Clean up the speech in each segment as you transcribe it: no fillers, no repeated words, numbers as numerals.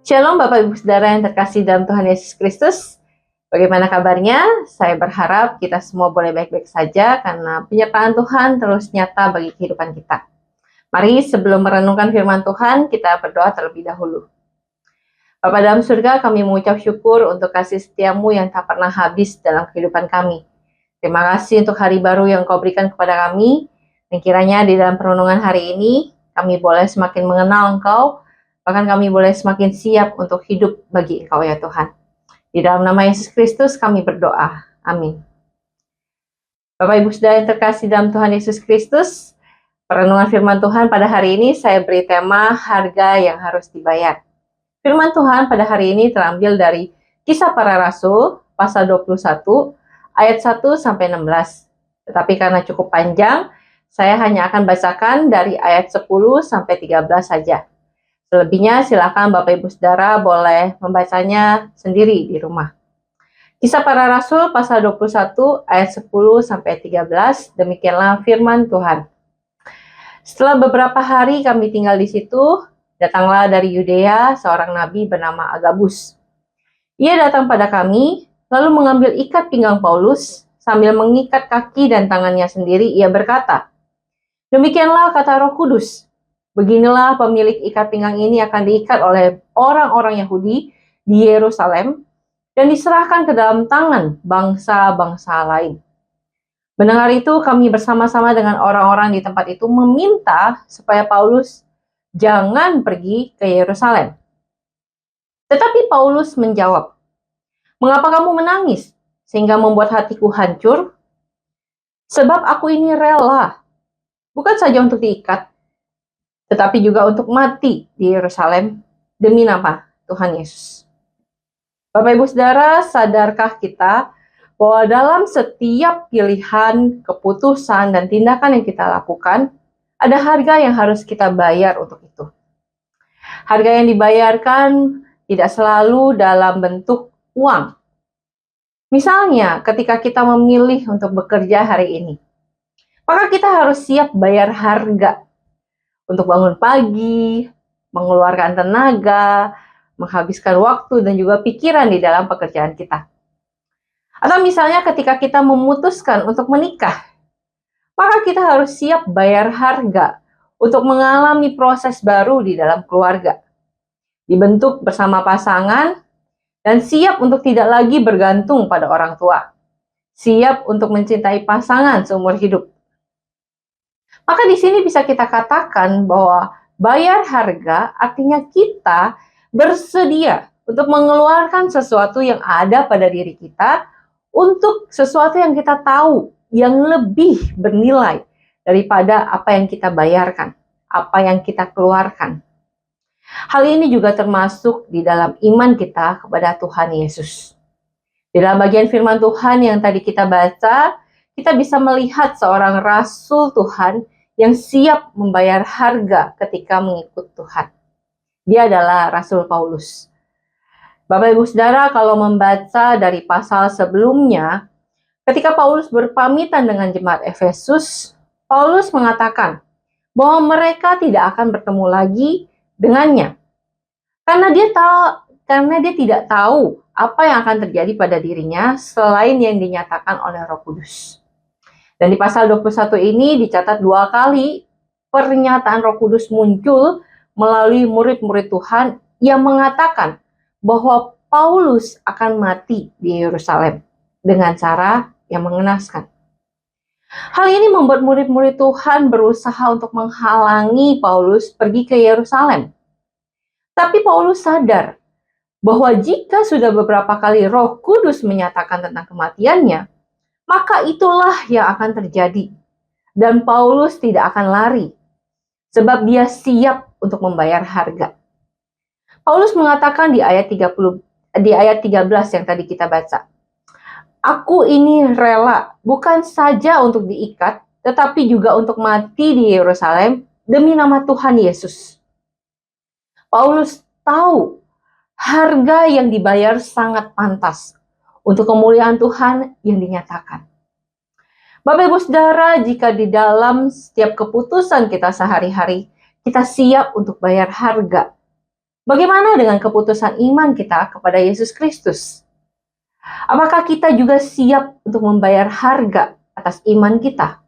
Shalom Bapak Ibu Saudara yang terkasih dalam Tuhan Yesus Kristus. Bagaimana kabarnya? Saya berharap kita semua boleh baik-baik saja karena penyertaan Tuhan terus nyata bagi kehidupan kita. Mari sebelum merenungkan firman Tuhan, kita berdoa terlebih dahulu. Bapa dalam surga, kami mengucap syukur untuk kasih setiamu yang tak pernah habis dalam kehidupan kami. Terima kasih untuk hari baru yang kau berikan kepada kami. Dan kiranya di dalam perenungan hari ini, kami boleh semakin mengenal Engkau, bahkan kami boleh semakin siap untuk hidup bagi Engkau ya Tuhan. Di dalam nama Yesus Kristus kami berdoa. Amin. Bapak Ibu Saudara yang terkasih dalam Tuhan Yesus Kristus, perenungan firman Tuhan pada hari ini saya beri tema harga yang harus dibayar. Firman Tuhan pada hari ini terambil dari Kisah Para Rasul pasal 21 ayat 1 sampai 16. Tetapi karena cukup panjang, saya hanya akan bacakan dari ayat 10 sampai 13 saja. Selebihnya silakan Bapak Ibu Saudara boleh membacanya sendiri di rumah. Kisah Para Rasul pasal 21 ayat 10 sampai 13, demikianlah firman Tuhan. Setelah beberapa hari kami tinggal di situ, datanglah dari Yudea seorang nabi bernama Agabus. Ia datang pada kami, lalu mengambil ikat pinggang Paulus, sambil mengikat kaki dan tangannya sendiri, ia berkata, "Demikianlah kata Roh Kudus, beginilah pemilik ikat pinggang ini akan diikat oleh orang-orang Yahudi di Yerusalem dan diserahkan ke dalam tangan bangsa-bangsa lain." Mendengar itu, kami bersama-sama dengan orang-orang di tempat itu meminta supaya Paulus jangan pergi ke Yerusalem. Tetapi Paulus menjawab, "Mengapa kamu menangis sehingga membuat hatiku hancur? Sebab aku ini rela, bukan saja untuk diikat, tetapi juga untuk mati di Yerusalem demi nama Tuhan Yesus." Bapak Ibu Saudara, sadarkah kita bahwa dalam setiap pilihan, keputusan, dan tindakan yang kita lakukan, ada harga yang harus kita bayar untuk itu. Harga yang dibayarkan tidak selalu dalam bentuk uang. Misalnya, ketika kita memilih untuk bekerja hari ini, maka kita harus siap bayar harga untuk bangun pagi, mengeluarkan tenaga, menghabiskan waktu dan juga pikiran di dalam pekerjaan kita. Atau misalnya ketika kita memutuskan untuk menikah, maka kita harus siap bayar harga untuk mengalami proses baru di dalam keluarga, dibentuk bersama pasangan, dan siap untuk tidak lagi bergantung pada orang tua, siap untuk mencintai pasangan seumur hidup. Maka di sini bisa kita katakan bahwa bayar harga artinya kita bersedia untuk mengeluarkan sesuatu yang ada pada diri kita untuk sesuatu yang kita tahu yang lebih bernilai daripada apa yang kita bayarkan, apa yang kita keluarkan. Hal ini juga termasuk di dalam iman kita kepada Tuhan Yesus. Di dalam bagian firman Tuhan yang tadi kita baca, kita bisa melihat seorang rasul Tuhan yang siap membayar harga ketika mengikut Tuhan. Dia adalah Rasul Paulus. Bapak Ibu Saudara, kalau membaca dari pasal sebelumnya, ketika Paulus berpamitan dengan jemaat Efesus, Paulus mengatakan bahwa mereka tidak akan bertemu lagi dengannya. Karena dia tidak tahu apa yang akan terjadi pada dirinya selain yang dinyatakan oleh Roh Kudus. Dan di pasal 21 ini dicatat 2 kali pernyataan Roh Kudus muncul melalui murid-murid Tuhan yang mengatakan bahwa Paulus akan mati di Yerusalem dengan cara yang mengenaskan. Hal ini membuat murid-murid Tuhan berusaha untuk menghalangi Paulus pergi ke Yerusalem. Tapi Paulus sadar bahwa jika sudah beberapa kali Roh Kudus menyatakan tentang kematiannya, maka itulah yang akan terjadi. Dan Paulus tidak akan lari, sebab dia siap untuk membayar harga. Paulus mengatakan di ayat 13 yang tadi kita baca, "Aku ini rela, bukan saja untuk diikat, tetapi juga untuk mati di Yerusalem demi nama Tuhan Yesus." Paulus tahu harga yang dibayar sangat pantas untuk kemuliaan Tuhan yang dinyatakan. Bapak Ibu Saudara, jika di dalam setiap keputusan kita sehari-hari, kita siap untuk bayar harga, Bagaimana dengan keputusan iman kita kepada Yesus Kristus? Apakah kita juga siap untuk membayar harga atas iman kita?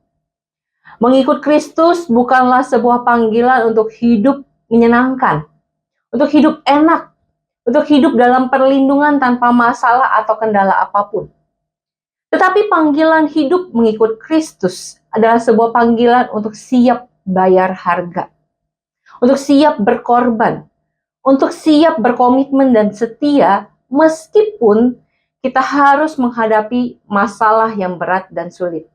Mengikut Kristus bukanlah sebuah panggilan untuk hidup menyenangkan, untuk hidup enak, untuk hidup dalam perlindungan tanpa masalah atau kendala apapun. Tetapi panggilan hidup mengikut Kristus adalah sebuah panggilan untuk siap bayar harga, untuk siap berkorban, untuk siap berkomitmen dan setia meskipun kita harus menghadapi masalah yang berat dan sulit.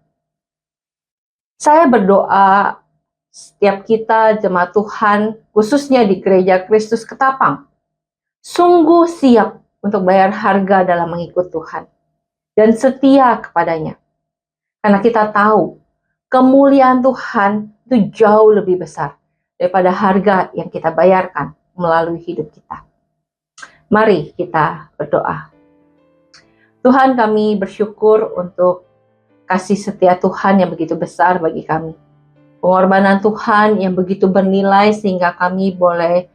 Saya berdoa setiap kita jemaat Tuhan, khususnya di Gereja Kristus Ketapang, sungguh siap untuk bayar harga dalam mengikut Tuhan dan setia kepadanya. Karena kita tahu kemuliaan Tuhan itu jauh lebih besar daripada harga yang kita bayarkan melalui hidup kita. Mari kita berdoa. Tuhan, kami bersyukur untuk kasih setia Tuhan yang begitu besar bagi kami. Pengorbanan Tuhan yang begitu bernilai sehingga kami boleh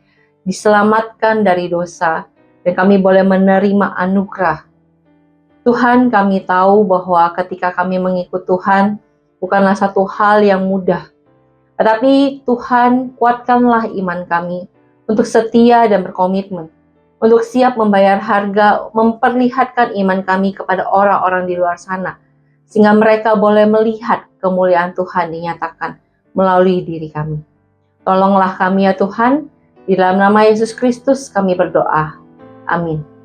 diselamatkan dari dosa dan kami boleh menerima anugerah. Tuhan, kami tahu bahwa ketika kami mengikut Tuhan bukanlah satu hal yang mudah. Tetapi Tuhan, kuatkanlah iman kami untuk setia dan berkomitmen, untuk siap membayar harga, memperlihatkan iman kami kepada orang-orang di luar sana, sehingga mereka boleh melihat kemuliaan Tuhan dinyatakan melalui diri kami. Tolonglah kami ya Tuhan, di dalam nama Yesus Kristus kami berdoa. Amin.